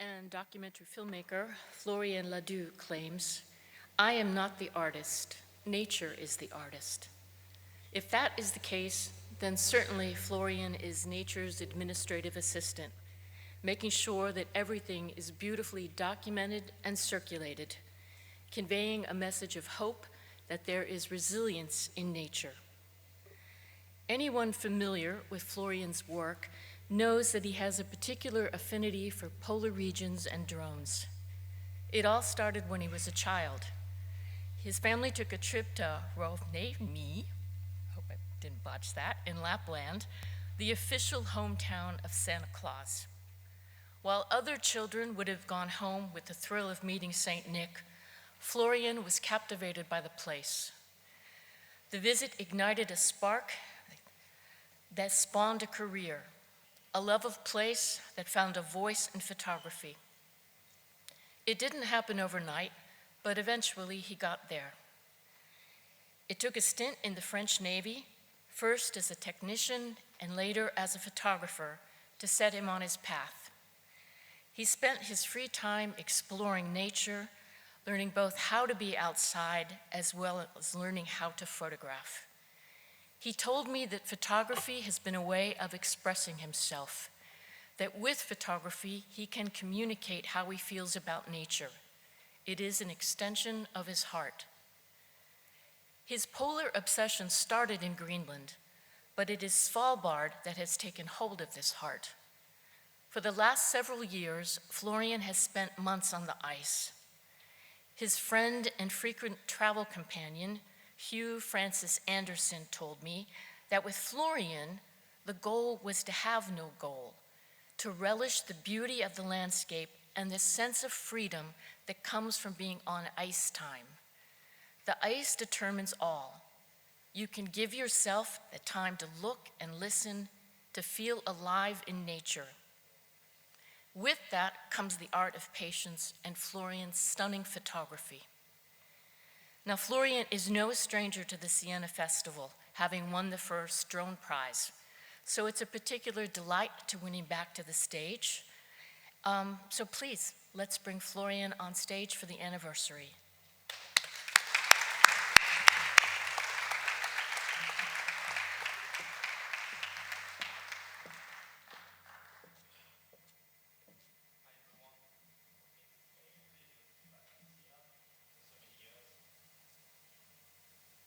and documentary filmmaker Florian Ledoux claims, "I am not the artist, nature is the artist." If that is the case, then certainly Florian is nature's administrative assistant, making sure that everything is beautifully documented and circulated, conveying a message of hope that there is resilience in nature. Anyone familiar with Florian's work knows that he has a particular affinity for polar regions and drones. It all started when he was a child. His family took a trip to Rovaniemi, hope I didn't botch that, in Lapland, the official hometown of Santa Claus. While other children would have gone home with the thrill of meeting Saint Nick, Florian was captivated by the place. The visit ignited a spark that spawned a career, a love of place that found a voice in photography. It didn't happen overnight, but eventually he got there. It took a stint in the French Navy, first as a technician and later as a photographer, to set him on his path. He spent his free time exploring nature, learning both how to be outside as well as learning how to photograph. He told me that photography has been a way of expressing himself, that with photography, he can communicate how he feels about nature. It is an extension of his heart. His polar obsession started in Greenland, but it is Svalbard that has taken hold of this heart. For the last several years, Florian has spent months on the ice. His friend and frequent travel companion, Hugh Francis Anderson, told me that with Florian, the goal was to have no goal, to relish the beauty of the landscape and the sense of freedom that comes from being on ice time. The ice determines all. You can give yourself the time to look and listen, to feel alive in nature. With that comes the art of patience and Florian's stunning photography. Now, Florian is no stranger to the Siena Festival, having won the first drone prize. So it's a particular delight to win him back to the stage. So please, let's bring Florian on stage for the anniversary.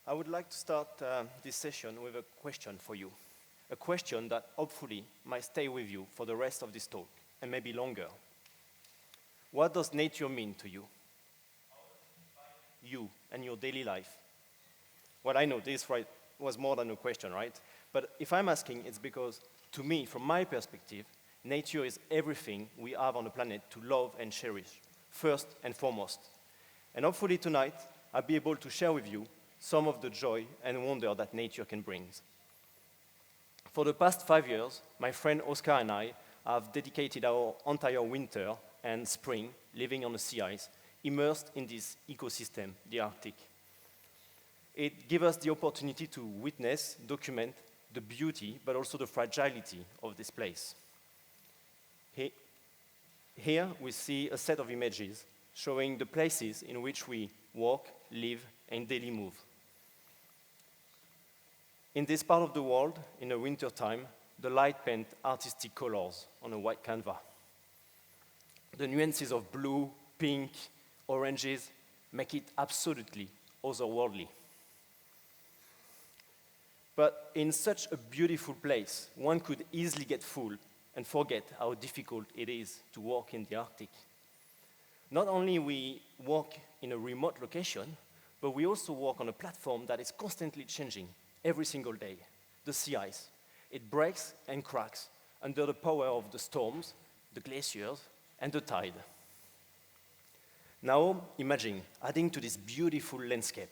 I would like to start this session with a question for you. A question that hopefully might stay with you for the rest of this talk, and maybe longer. What does nature mean to you? You and your daily life. Well, I know this was more than a question, right? But if I'm asking, it's because, to me, from my perspective, nature is everything we have on the planet to love and cherish, first and foremost. And hopefully tonight, I'll be able to share with you some of the joy and wonder that nature can bring. For the past 5 years, my friend Oscar and I have dedicated our entire winter and spring living on the sea ice, immersed in this ecosystem, the Arctic. It gives us the opportunity to witness, document the beauty, but also the fragility of this place. Here we see a set of images showing the places in which we walk, live, and daily move. In this part of the world, in the winter time, the light paint artistic colors on a white canvas. The nuances of blue, pink, oranges make it absolutely otherworldly. But in such a beautiful place, one could easily get full and forget how difficult it is to walk in the Arctic. Not only we walk in a remote location, but we also walk on a platform that is constantly changing every single day, the sea ice. It breaks and cracks under the power of the storms, the glaciers, and the tide. Now imagine adding to this beautiful landscape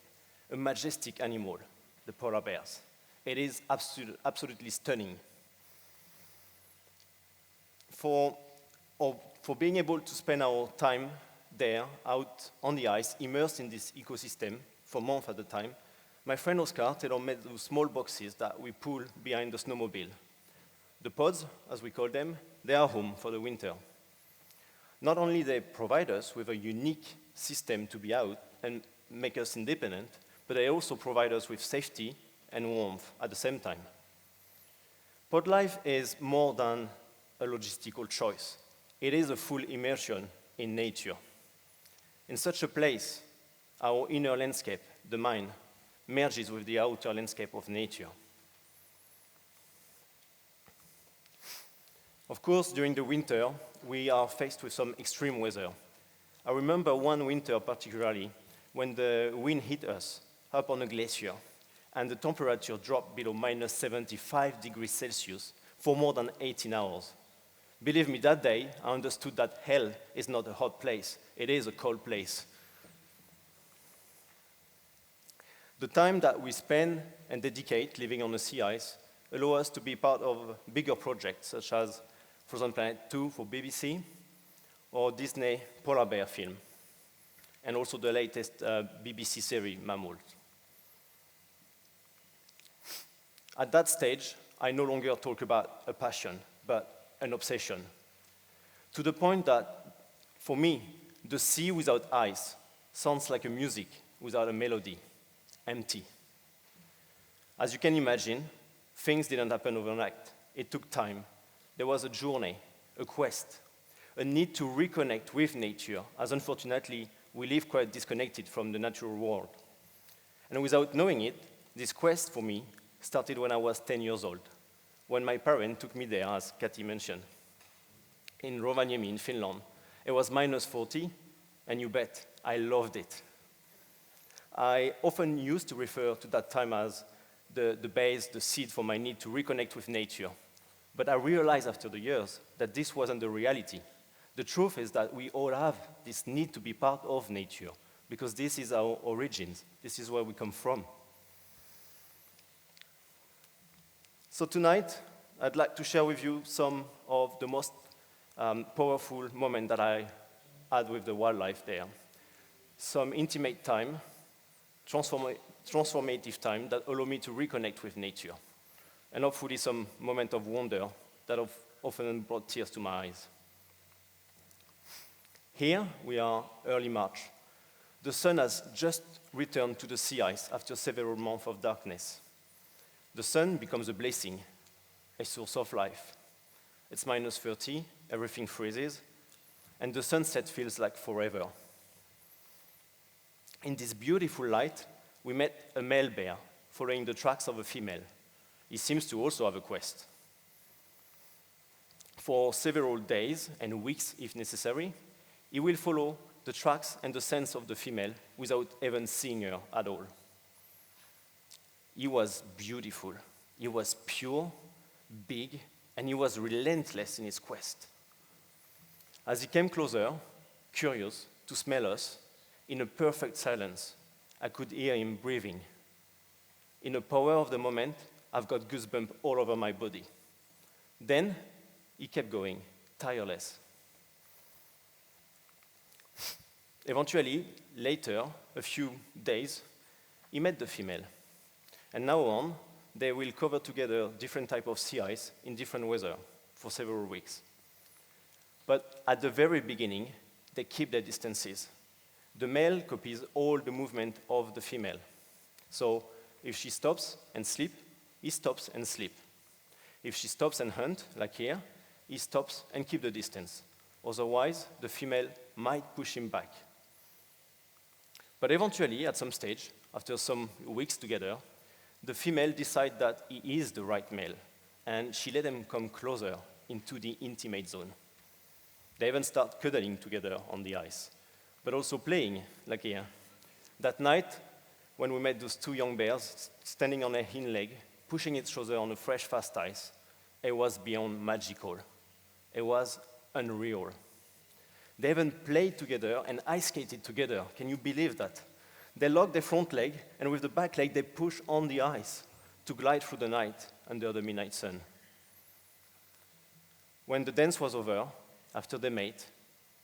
a majestic animal, the polar bears. It is absolutely stunning. For being able to spend our time there, out on the ice, immersed in this ecosystem for months at a time, my friend Oscar tailor-made those small boxes that we pull behind the snowmobile. The pods, as we call them, they are home for the winter. Not only they provide us with a unique system to be out and make us independent, but they also provide us with safety and warmth at the same time. Pod life is more than a logistical choice. It is a full immersion in nature. In such a place, our inner landscape, the mind, merges with the outer landscape of nature. Of course, during the winter, we are faced with some extreme weather. I remember one winter particularly when the wind hit us up on a glacier and the temperature dropped below minus 75 degrees Celsius for more than 18 hours. Believe me, that day I understood that hell is not a hot place, it is a cold place. The time that we spend and dedicate living on the sea ice allow us to be part of bigger projects such as Frozen Planet 2 for BBC or Disney Polar Bear film, and also the latest BBC series, Mammals. At that stage, I no longer talk about a passion, but an obsession. To the point that, for me, the sea without ice sounds like a music without a melody, empty. As you can imagine, things didn't happen overnight. It took time. There was a journey, a quest, a need to reconnect with nature, as unfortunately, we live quite disconnected from the natural world. And without knowing it, this quest for me started when I was 10 years old, when my parents took me there, as Kati mentioned, in Rovaniemi in Finland. It was minus 40, and you bet, I loved it. I often used to refer to that time as the base, the seed for my need to reconnect with nature. But I realized after the years that this wasn't the reality. The truth is that we all have this need to be part of nature, because this is our origins. This is where we come from. So tonight, I'd like to share with you some of the most powerful moments that I had with the wildlife there. Some intimate time, transformative time that allow me to reconnect with nature. And hopefully some moment of wonder that have often brought tears to my eyes. Here we are early March. The sun has just returned to the sea ice after several months of darkness. The sun becomes a blessing, a source of life. It's minus 30, everything freezes, and the sunset feels like forever. In this beautiful light, we met a male bear following the tracks of a female. He seems to also have a quest. For several days and weeks, if necessary, he will follow the tracks and the scents of the female without even seeing her at all. He was beautiful. He was pure, big, and he was relentless in his quest. As he came closer, curious to smell us, in a perfect silence, I could hear him breathing. In the power of the moment, I've got goosebumps all over my body. Then, he kept going, tireless. Eventually, later, a few days, he met the female. And now on, they will cover together different types of sea ice in different weather for several weeks. But at the very beginning, they keep their distances. The male copies all the movement of the female. So if she stops and sleeps, he stops and sleeps. If she stops and hunts, like here, he stops and keeps the distance. Otherwise, the female might push him back. But eventually, at some stage, after some weeks together, the female decides that he is the right male, and she let him come closer into the intimate zone. They even start cuddling together on the ice, but also playing, like here. That night, when we met those two young bears standing on their hind leg, pushing each other on the fresh, fast ice, it was beyond magical. It was unreal. They even played together and ice skated together. Can you believe that? They lock their front leg, and with the back leg, they push on the ice to glide through the night under the midnight sun. When the dance was over, after they mate,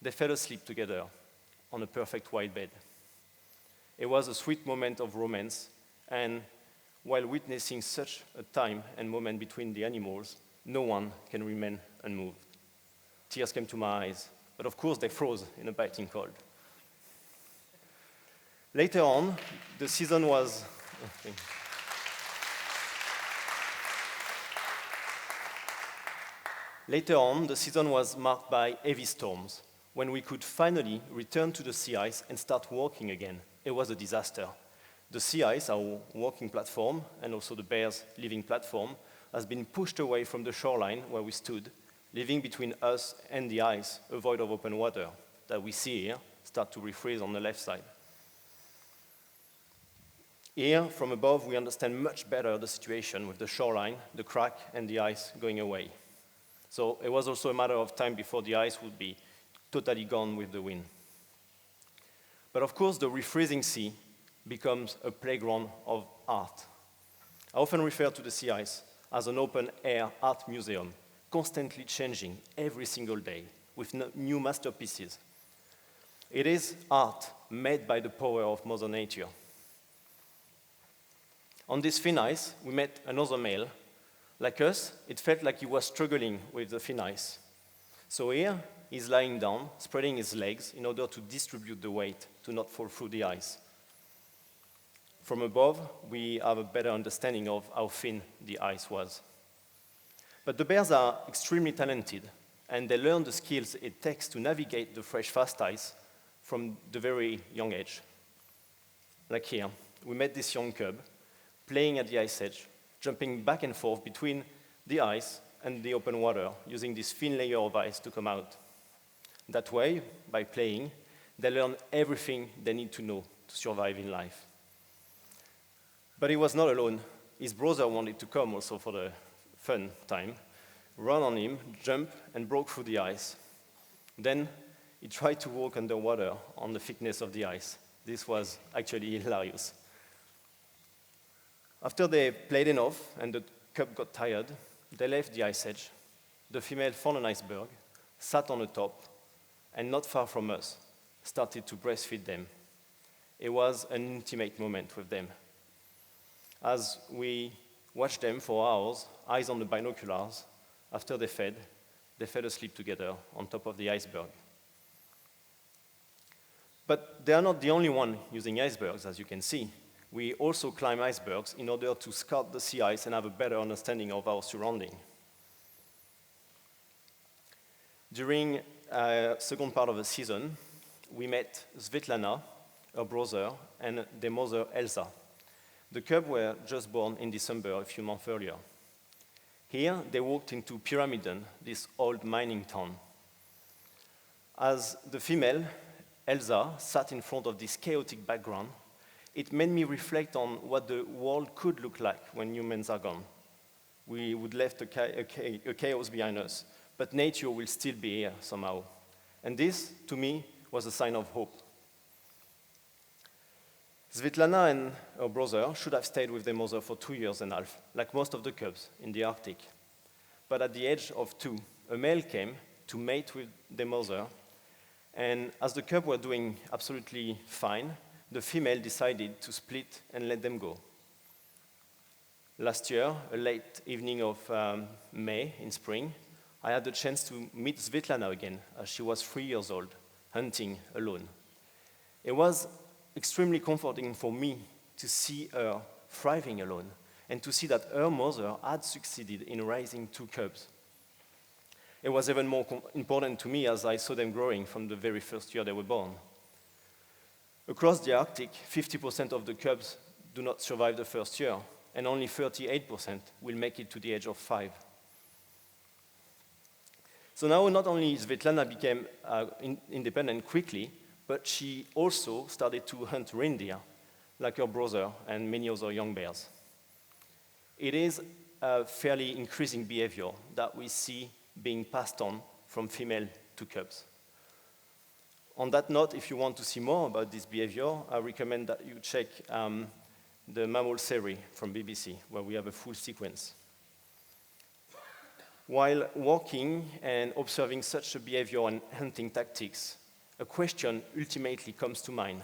they fell asleep together on a perfect white bed. It was a sweet moment of romance, and while witnessing such a time and moment between the animals, no one can remain unmoved. Tears came to my eyes. But of course, they froze in a biting cold. Later on, the season was... Later on, the season was marked by heavy storms, when we could finally return to the sea ice and start walking again. It was a disaster. The sea ice, our walking platform, and also the bears' living platform, has been pushed away from the shoreline where we stood, leaving between us and the ice a void of open water that we see here start to refreeze on the left side. Here, from above, we understand much better the situation with the shoreline, the crack, and the ice going away. So it was also a matter of time before the ice would be totally gone with the wind. But of course, the refreezing sea becomes a playground of art. I often refer to the sea ice as an open-air art museum, constantly changing every single day with new masterpieces. It is art made by the power of Mother Nature. On this thin ice, we met another male. Like us, it felt like he was struggling with the thin ice. So here, he's lying down, spreading his legs in order to distribute the weight to not fall through the ice. From above, we have a better understanding of how thin the ice was. But the bears are extremely talented, and they learn the skills it takes to navigate the fresh, fast ice from the very young age. Like here, we met this young cub playing at the ice edge, jumping back and forth between the ice and the open water, using this thin layer of ice to come out. That way, by playing, they learn everything they need to know to survive in life. But he was not alone. His brother wanted to come also for the fun time, ran on him, jumped, and broke through the ice. Then he tried to walk underwater on the thickness of the ice. This was actually hilarious. After they played enough and the cub got tired, they left the ice edge. The female found an iceberg, sat on the top, and not far from us, started to breastfeed them. It was an intimate moment with them. As we watched them for hours, eyes on the binoculars, after they fell asleep together on top of the iceberg. But they are not the only one using icebergs, as you can see. We also climb icebergs in order to scout the sea ice and have a better understanding of our surrounding. During the second part of the season, we met Svetlana, her brother, and their mother, Elsa. The cubs were just born in December, a few months earlier. Here, they walked into Pyramiden, this old mining town. As the female, Elsa, sat in front of this chaotic background, it made me reflect on what the world could look like when humans are gone. We would left a chaos behind us, but nature will still be here somehow. And this, to me, was a sign of hope. Svetlana and her brother should have stayed with their mother for 2.5 years, like most of the cubs in the Arctic. But at the age of 2, a male came to mate with their mother, and as the cubs were doing absolutely fine, the female decided to split and let them go. Last year, a late evening of May in spring, I had the chance to meet Svetlana again, as she was 3 years old, hunting alone. It was extremely comforting for me to see her thriving alone and to see that her mother had succeeded in raising 2 cubs. It was even more important to me as I saw them growing from the very first year they were born. Across the Arctic, 50% of the cubs do not survive the first year, and only 38% will make it to the age of 5. So now not only Svetlana became independent quickly, but she also started to hunt reindeer, like her brother and many other young bears. It is a fairly increasing behavior that we see being passed on from female to cubs. On that note, if you want to see more about this behavior, I recommend that you check the mammal series from BBC, where we have a full sequence. While walking and observing such a behavior and hunting tactics, a question ultimately comes to mind.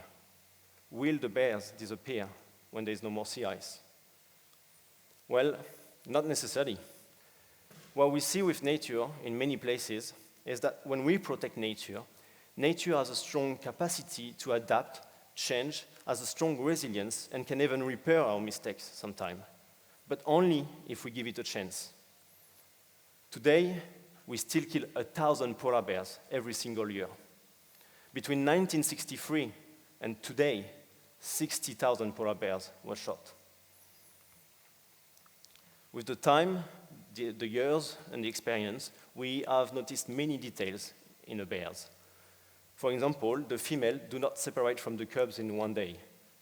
Will the bears disappear when there is no more sea ice? Well, not necessarily. What we see with nature in many places is that when we protect nature, nature has a strong capacity to adapt, change, has a strong resilience, and can even repair our mistakes sometime, but only if we give it a chance. Today, we still kill 1,000 polar bears every single year. Between 1963 and today, 60,000 polar bears were shot. With the time, the years, and the experience, we have noticed many details in the bears. For example, the female do not separate from the cubs in one day,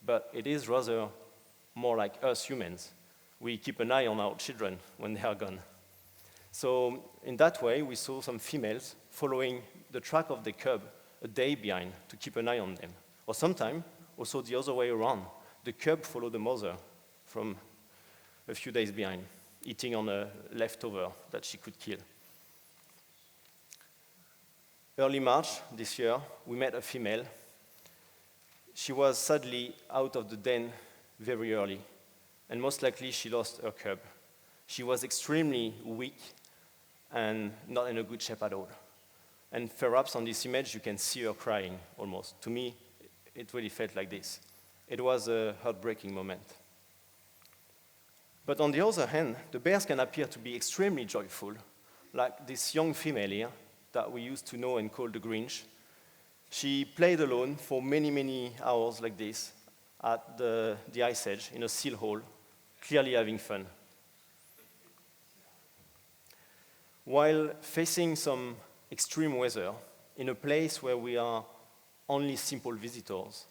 but it is rather more like us humans. We keep an eye on our children when they are gone. So in that way, we saw some females following the track of the cub a day behind to keep an eye on them. Or sometimes, also the other way around. The cub followed the mother from a few days behind, eating on a leftover that she could kill. Early March this year, we met a female. She was sadly out of the den very early, and most likely she lost her cub. She was extremely weak and not in a good shape at all. And perhaps on this image, you can see her crying almost. To me, it really felt like this. It was a heartbreaking moment. But on the other hand, the bears can appear to be extremely joyful, like this young female here that we used to know and call the Grinch. She played alone for many, many hours like this at the ice edge in a seal hole, clearly having fun. While facing some extreme weather in a place where we are only simple visitors,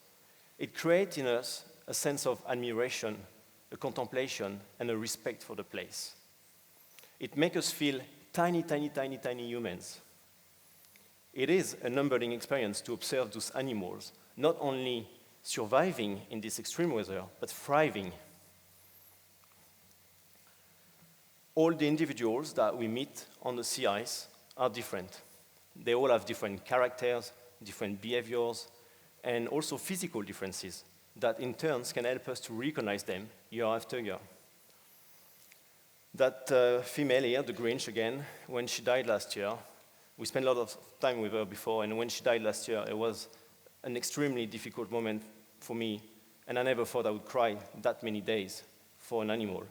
it creates in us a sense of admiration, a contemplation, and a respect for the place. It makes us feel tiny, tiny, tiny, tiny humans. It is a humbling experience to observe those animals, not only surviving in this extreme weather, but thriving. All the individuals that we meet on the sea ice are different. They all have different characters, different behaviors, and also physical differences that in turn can help us to recognize them year after year. That female here, the Grinch again, when she died last year, we spent a lot of time with her before, and when she died last year, it was an extremely difficult moment for me, and I never thought I would cry that many days for an animal.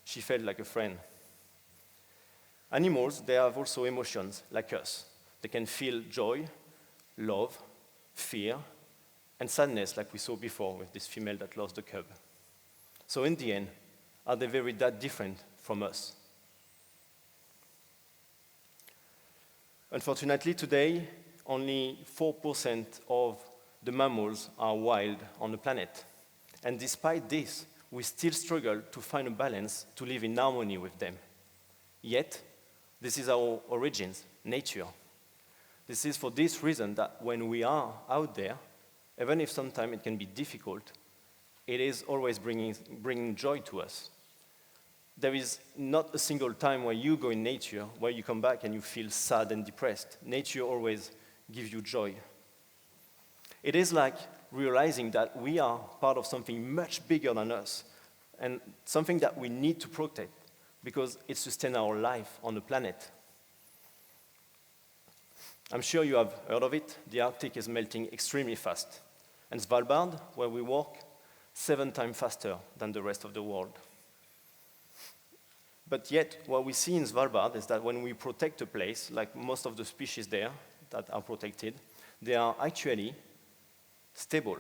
She felt like a friend. Animals, they have also emotions like us. They can feel joy, love, fear, and sadness like we saw before with this female that lost the cub. So in the end, are they very that different from us? Unfortunately, today, only 4% of the mammals are wild on the planet. And despite this, we still struggle to find a balance to live in harmony with them. Yet, this is our origins, nature. This is for this reason that when we are out there, even if sometimes it can be difficult, it is always bringing joy to us. There is not a single time where you go in nature, where you come back and you feel sad and depressed. Nature always gives you joy. It is like realizing that we are part of something much bigger than us, and something that we need to protect, because it sustains our life on the planet. I'm sure you have heard of it. The Arctic is melting extremely fast. And Svalbard, where we work, 7 times faster than the rest of the world. But yet, what we see in Svalbard is that when we protect a place, like most of the species there that are protected, they are actually stable,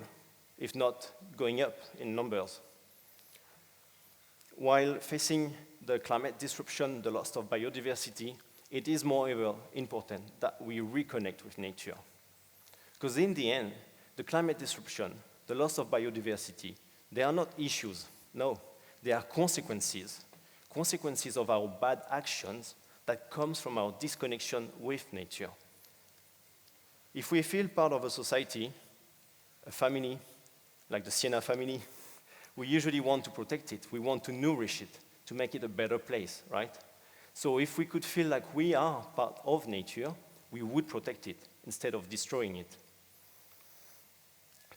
if not going up in numbers. While facing the climate disruption, the loss of biodiversity, it is moreover important that we reconnect with nature. Because in the end, the climate disruption, the loss of biodiversity, they are not issues. No, they are consequences of our bad actions that comes from our disconnection with nature. If we feel part of a society, a family, like the Siena family, we usually want to protect it. We want to nourish it, to make it a better place, right? So if we could feel like we are part of nature, we would protect it instead of destroying it.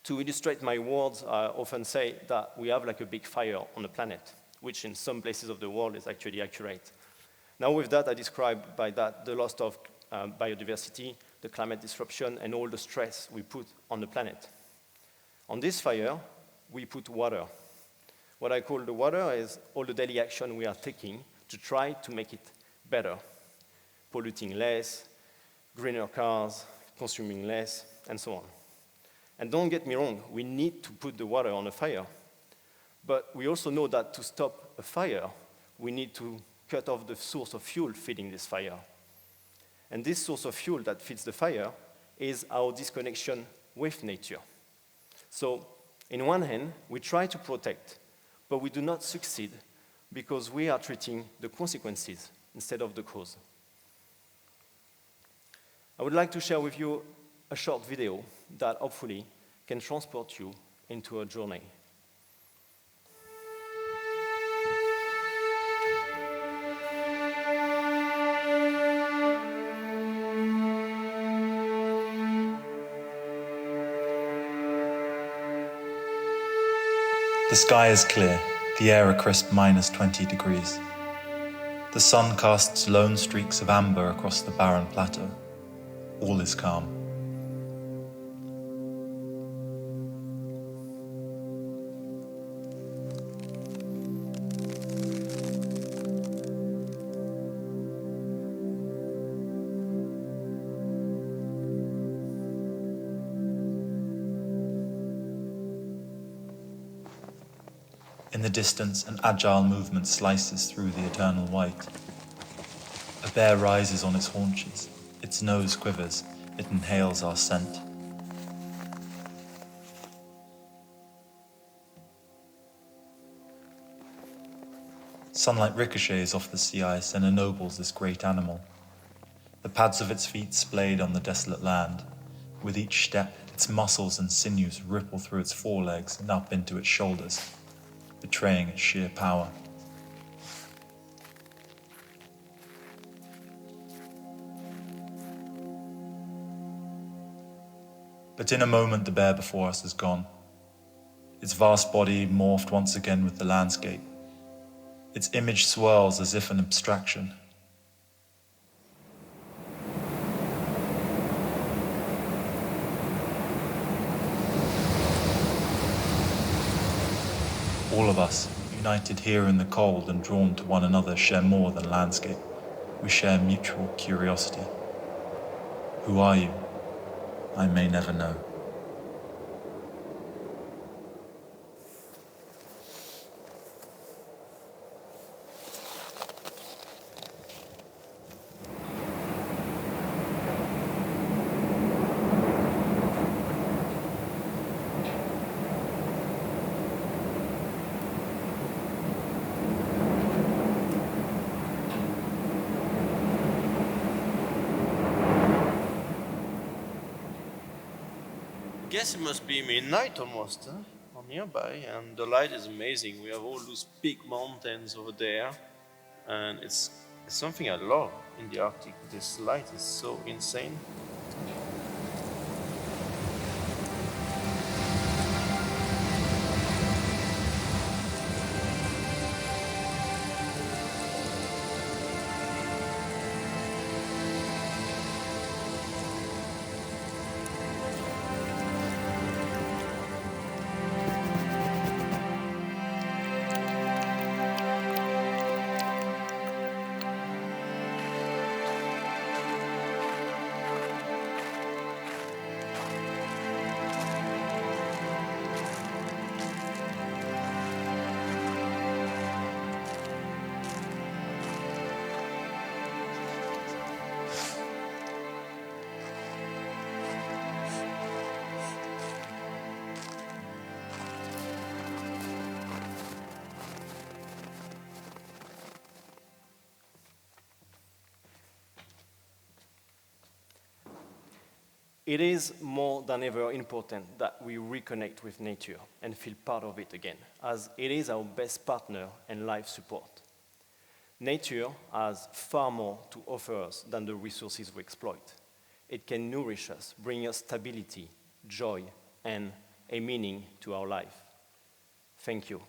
To illustrate my words, I often say that we have like a big fire on the planet, which in some places of the world is actually accurate. Now with that, I describe by that the loss of biodiversity, the climate disruption, and all the stress we put on the planet. On this fire, we put water. What I call the water is all the daily action we are taking to try to make it better, polluting less, greener cars, consuming less, and so on. And don't get me wrong, we need to put the water on a fire. But we also know that to stop a fire, we need to cut off the source of fuel feeding this fire. And this source of fuel that feeds the fire is our disconnection with nature. So, in one hand, we try to protect, but we do not succeed because we are treating the consequences instead of the cause. I would like to share with you a short video that hopefully can transport you into a journey. The sky is clear, the air a crisp -20 degrees. The sun casts lone streaks of amber across the barren plateau. All is calm. In the distance, an agile movement slices through the eternal white. A bear rises on its haunches. Its nose quivers. It inhales our scent. Sunlight ricochets off the sea ice and ennobles this great animal. The pads of its feet splayed on the desolate land. With each step, its muscles and sinews ripple through its forelegs and up into its shoulders, betraying its sheer power. But in a moment the bear before us is gone. Its vast body morphed once again with the landscape. Its image swirls as if an abstraction. All of us, united here in the cold and drawn to one another, share more than landscape. We share mutual curiosity. Who are you? I may never know. I guess it must be midnight almost, huh? Or nearby, and the light is amazing. We have all those big mountains over there, and it's something I love in the Arctic. This light is so insane. It is more than ever important that we reconnect with nature and feel part of it again, as it is our best partner and life support. Nature has far more to offer us than the resources we exploit. It can nourish us, bring us stability, joy, and a meaning to our life. Thank you.